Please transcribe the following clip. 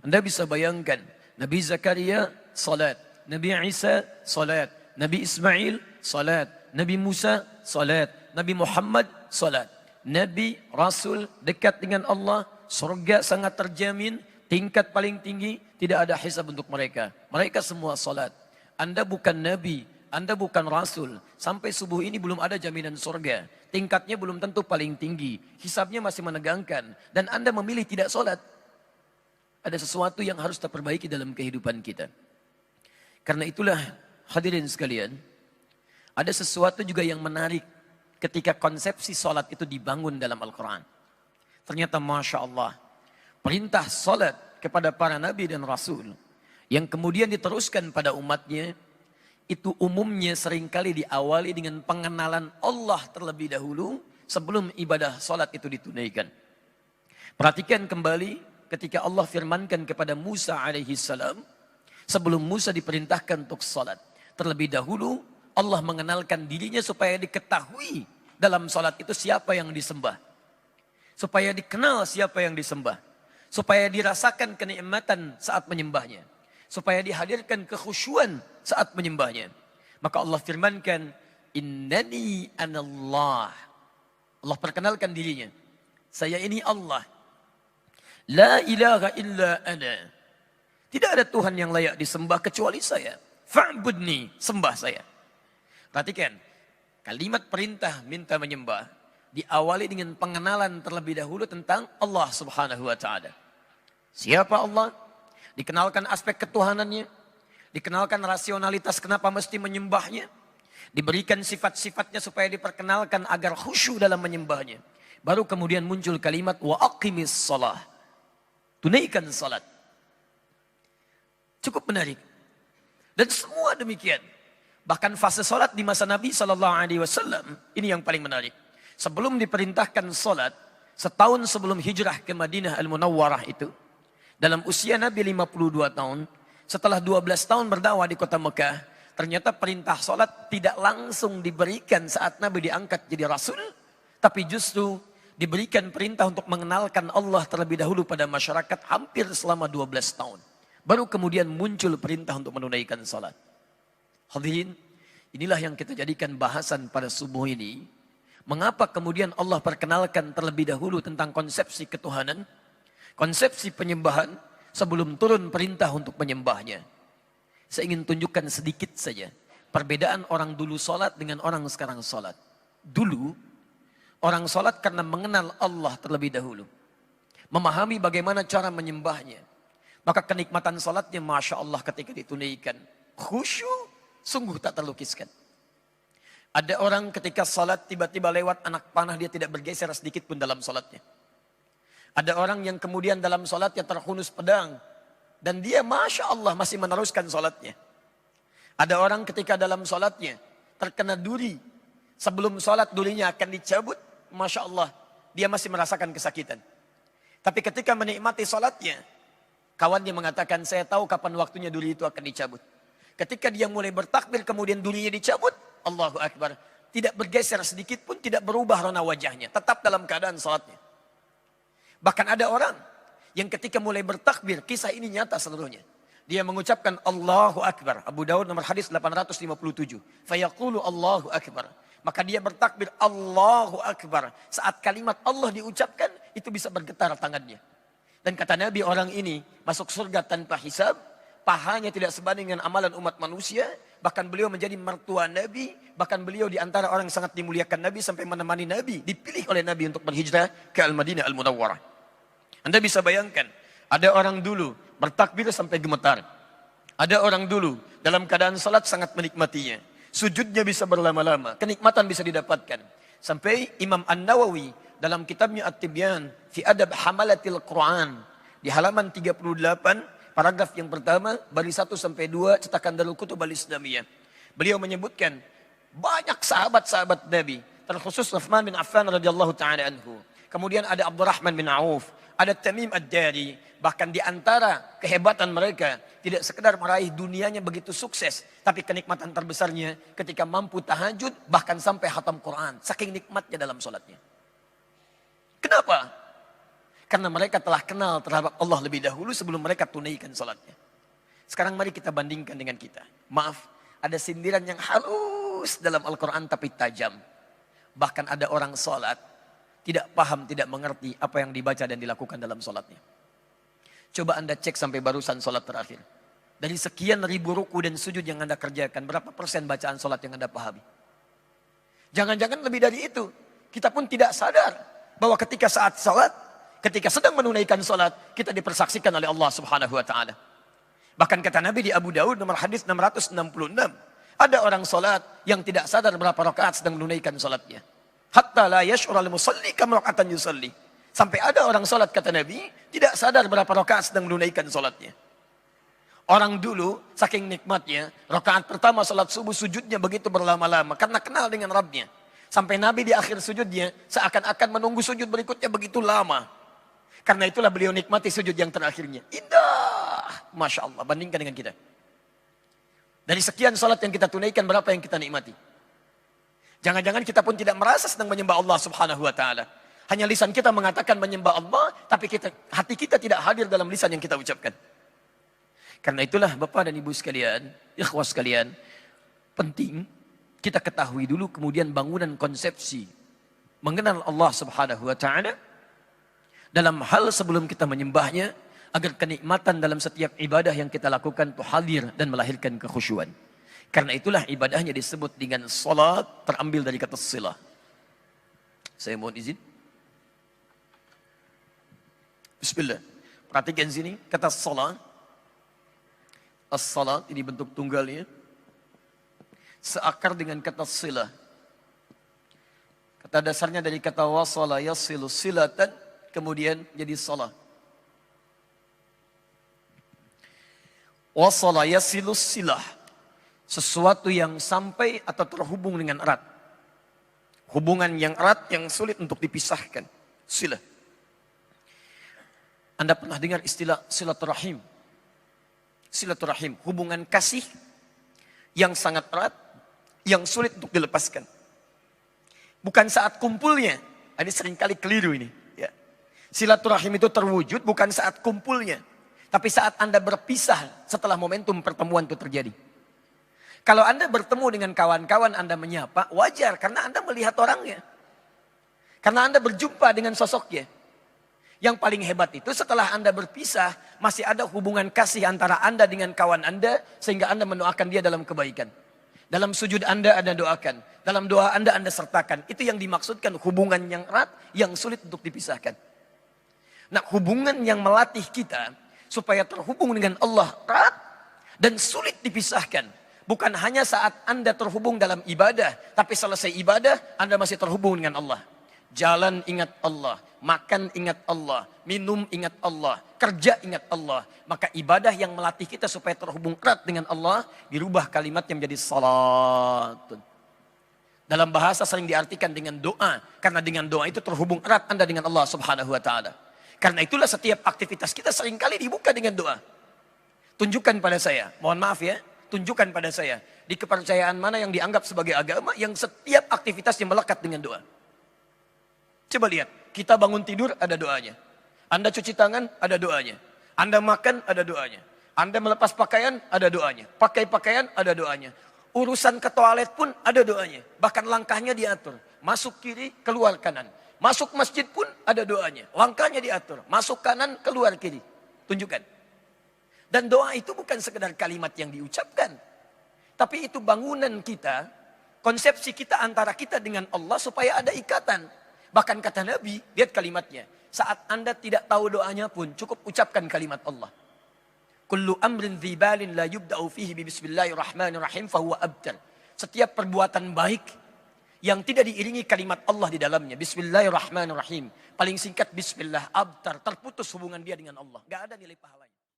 Anda bisa bayangkan, Nabi Zakaria, salat. Nabi Isa, salat. Nabi Ismail, salat. Nabi Musa, salat. Nabi Muhammad, salat. Nabi, Rasul, dekat dengan Allah, surga sangat terjamin, tingkat paling tinggi, tidak ada hisab untuk mereka. Mereka semua salat. Anda bukan Nabi, Anda bukan Rasul. Sampai subuh ini belum ada jaminan surga. Tingkatnya belum tentu paling tinggi. Hisabnya masih menegangkan. Dan Anda memilih tidak salat. Ada sesuatu yang harus kita perbaiki dalam kehidupan kita. Karena itulah hadirin sekalian, ada sesuatu juga yang menarik ketika konsepsi salat itu dibangun dalam Al-Quran. Ternyata Masya Allah, perintah salat kepada para nabi dan rasul yang kemudian diteruskan pada umatnya, itu umumnya seringkali diawali dengan pengenalan Allah terlebih dahulu sebelum ibadah salat itu ditunaikan. Perhatikan kembali ketika Allah firmankan kepada Musa alaihi salam, sebelum Musa diperintahkan untuk salat, terlebih dahulu Allah mengenalkan dirinya supaya diketahui dalam salat itu siapa yang disembah. Supaya dikenal siapa yang disembah. Supaya dirasakan kenikmatan saat menyembahnya. Supaya dihadirkan kekhusyuan saat menyembahnya. Maka Allah firmankan, Innani anallah. Allah perkenalkan dirinya. Saya ini Allah. La ilaha illa ana. Tidak ada Tuhan yang layak disembah kecuali saya. Fa'budni, sembah saya. Perhatikan, kalimat perintah minta menyembah diawali dengan pengenalan terlebih dahulu tentang Allah Subhanahu wa taala. Siapa Allah? Dikenalkan aspek ketuhanannya, dikenalkan rasionalitas kenapa mesti menyembahnya, diberikan sifat-sifatnya supaya diperkenalkan agar khusyuk dalam menyembahnya. Baru kemudian muncul kalimat wa aqimis shalah. Tunaikan salat. Cukup menarik. Dan semua demikian. Bahkan fase salat di masa Nabi SAW, ini yang paling menarik. Sebelum diperintahkan salat, setahun sebelum hijrah ke Madinah Al-Munawwarah itu, dalam usia Nabi 52 tahun, setelah 12 tahun berdakwah di kota Mekah, ternyata perintah salat tidak langsung diberikan saat Nabi diangkat jadi Rasul, tapi justru diberikan perintah untuk mengenalkan Allah terlebih dahulu pada masyarakat hampir selama 12 tahun. Baru kemudian muncul perintah untuk menunaikan salat. Hadirin, inilah yang kita jadikan bahasan pada subuh ini. Mengapa kemudian Allah perkenalkan terlebih dahulu tentang konsepsi ketuhanan, konsepsi penyembahan sebelum turun perintah untuk menyembahnya. Saya ingin tunjukkan sedikit saja perbedaan orang dulu salat dengan orang sekarang salat. Dulu orang salat karena mengenal Allah terlebih dahulu. Memahami bagaimana cara menyembahnya. Maka kenikmatan salatnya Masya Allah ketika ditunaikan. Khusyuk sungguh tak terlukiskan. Ada orang ketika salat tiba-tiba lewat anak panah dia tidak bergeser sedikit pun dalam salatnya. Ada orang yang kemudian dalam salatnya terhunus pedang. Dan dia Masya Allah masih meneruskan salatnya. Ada orang ketika dalam salatnya terkena duri. Sebelum salat durinya akan dicabut. Masya Allah, dia masih merasakan kesakitan. Tapi ketika menikmati salatnya, kawannya mengatakan, saya tahu kapan waktunya duri itu akan dicabut. Ketika dia mulai bertakbir, kemudian durinya dicabut, Allahu Akbar. Tidak bergeser sedikit pun, tidak berubah warna wajahnya. Tetap dalam keadaan salatnya. Bahkan ada orang yang ketika mulai bertakbir, kisah ini nyata seluruhnya. Dia mengucapkan Allahu Akbar. Abu Daud nomor hadis 857. Fayaqulu Allahu Akbar. Maka dia bertakbir Allahu Akbar. Saat kalimat Allah diucapkan, itu bisa bergetar tangannya. Dan kata Nabi, orang ini masuk surga tanpa hisab. Pahanya tidak sebanding dengan amalan umat manusia. Bahkan beliau menjadi mertua Nabi. Bahkan beliau di antara orang yang sangat dimuliakan Nabi. Sampai menemani Nabi. Dipilih oleh Nabi untuk berhijrah ke Al-Madinah Al-Munawwarah. Anda bisa bayangkan. Ada orang dulu bertakbir sampai gemetar. Ada orang dulu dalam keadaan salat sangat menikmatinya. Sujudnya bisa berlama-lama, kenikmatan bisa didapatkan. Sampai Imam An-Nawawi dalam kitabnya At-Tibyan fi Adab Hamalatil Quran di halaman 38 paragraf yang pertama baris 1 sampai 2 cetakan Darul Kutub Al-Islamiyah. Beliau menyebutkan banyak sahabat-sahabat Nabi, terkhusus Utsman bin Affan radhiyallahu taala anhu. Kemudian ada Abdurrahman bin Auf, ada Tamim Ad-Dari. Bahkan di antara kehebatan mereka, tidak sekedar meraih dunianya begitu sukses, tapi kenikmatan terbesarnya ketika mampu tahajud, bahkan sampai khatam Quran. Saking nikmatnya dalam sholatnya. Kenapa? Karena mereka telah kenal terhadap Allah lebih dahulu sebelum mereka tunaikan salatnya. Sekarang mari kita bandingkan dengan kita. Maaf, ada sindiran yang halus dalam Al-Quran tapi tajam. Bahkan ada orang salat, tidak paham, tidak mengerti apa yang dibaca dan dilakukan dalam salatnya. Coba Anda cek sampai barusan salat terakhir. Dari sekian ribu ruku dan sujud yang Anda kerjakan, berapa persen bacaan salat yang Anda pahami? Jangan-jangan lebih dari itu. Kita pun tidak sadar bahwa ketika saat salat, ketika sedang menunaikan salat, kita dipersaksikan oleh Allah Subhanahu wa taala. Bahkan kata Nabi di Abu Daud nomor hadis 666, ada orang salat yang tidak sadar berapa rakaat sedang menunaikan salatnya. Hatta la yash'ura al-musalli kam raka'atan yusalli. Sampai ada orang salat kata Nabi tidak sadar berapa rakaat sedang menunaikan salatnya. Orang dulu saking nikmatnya, rakaat pertama salat subuh sujudnya begitu berlama-lama karena kenal dengan Rabbnya. Sampai Nabi di akhir sujudnya seakan-akan menunggu sujud berikutnya begitu lama. Karena itulah beliau nikmati sujud yang terakhirnya. Indah. Masya Allah. Bandingkan dengan kita. Dari sekian salat yang kita tunaikan, berapa yang kita nikmati? Jangan-jangan kita pun tidak merasa sedang menyembah Allah Subhanahu wa taala. Hanya lisan kita mengatakan menyembah Allah, tapi hati kita tidak hadir dalam lisan yang kita ucapkan. Karena itulah Bapak dan Ibu sekalian, ikhwah sekalian, penting kita ketahui dulu kemudian bangunan konsepsi mengenal Allah Subhanahu wa taala dalam hal sebelum kita menyembahnya, agar kenikmatan dalam setiap ibadah yang kita lakukan itu hadir dan melahirkan kekhusyuan. Karena itulah ibadahnya disebut dengan salat, terambil dari kata silah. Saya mohon izin. Bismillah. Perhatikan sini, kata salat. As-salat ini bentuk tunggalnya. Seakar dengan kata silah. Kata dasarnya dari kata wasala yasilu silatan, kemudian jadi salat. Wasala yasilu silah. Sesuatu yang sampai atau terhubung dengan erat. Hubungan yang erat yang sulit untuk dipisahkan. Silah. Anda pernah dengar istilah silaturahim? Silaturahim, hubungan kasih yang sangat erat, yang sulit untuk dilepaskan. Bukan saat kumpulnya. Ini seringkali keliru ini. Silaturahim itu terwujud bukan saat kumpulnya. Tapi saat Anda berpisah setelah momentum pertemuan itu terjadi. Kalau Anda bertemu dengan kawan-kawan Anda menyapa, wajar karena Anda melihat orangnya. Karena Anda berjumpa dengan sosoknya. Yang paling hebat itu setelah Anda berpisah, masih ada hubungan kasih antara Anda dengan kawan Anda, sehingga Anda mendoakan dia dalam kebaikan. Dalam sujud Anda doakan. Dalam doa Anda sertakan. Itu yang dimaksudkan hubungan yang erat, yang sulit untuk dipisahkan. Nah, hubungan yang melatih kita supaya terhubung dengan Allah erat dan sulit dipisahkan. Bukan hanya saat Anda terhubung dalam ibadah, tapi selesai ibadah Anda masih terhubung dengan Allah. Jalan ingat Allah, makan ingat Allah, minum ingat Allah, kerja ingat Allah. Maka ibadah yang melatih kita supaya terhubung erat dengan Allah, dirubah kalimatnya menjadi salat. Dalam bahasa sering diartikan dengan doa, karena dengan doa itu terhubung erat Anda dengan Allah Subhanahu wa taala. Karena itulah setiap aktivitas kita seringkali dibuka dengan doa. Tunjukkan pada saya, mohon maaf ya, tunjukkan pada saya. Di kepercayaan mana yang dianggap sebagai agama yang setiap aktivitasnya melekat dengan doa. Coba lihat, kita bangun tidur ada doanya. Anda cuci tangan ada doanya. Anda makan ada doanya. Anda melepas pakaian ada doanya. Pakai pakaian ada doanya. Urusan ke toilet pun ada doanya. Bahkan langkahnya diatur. Masuk kiri, keluar kanan. Masuk masjid pun ada doanya. Langkahnya diatur. Masuk kanan, keluar kiri. Tunjukkan. Dan doa itu bukan sekedar kalimat yang diucapkan. Tapi itu bangunan kita. Konsepsi kita antara kita dengan Allah supaya ada ikatan. Bahkan kata Nabi, lihat kalimatnya. Saat Anda tidak tahu doanya pun, cukup ucapkan kalimat Allah. Kullu amrin dhibalin la yubda'u fihi bismillahirrahmanirrahim fahuwa abtar. Setiap perbuatan baik yang tidak diiringi kalimat Allah di dalamnya. Bismillahirrahmanirrahim. Paling singkat bismillah, abtar. Terputus hubungan dia dengan Allah. Gak ada nilai pahala.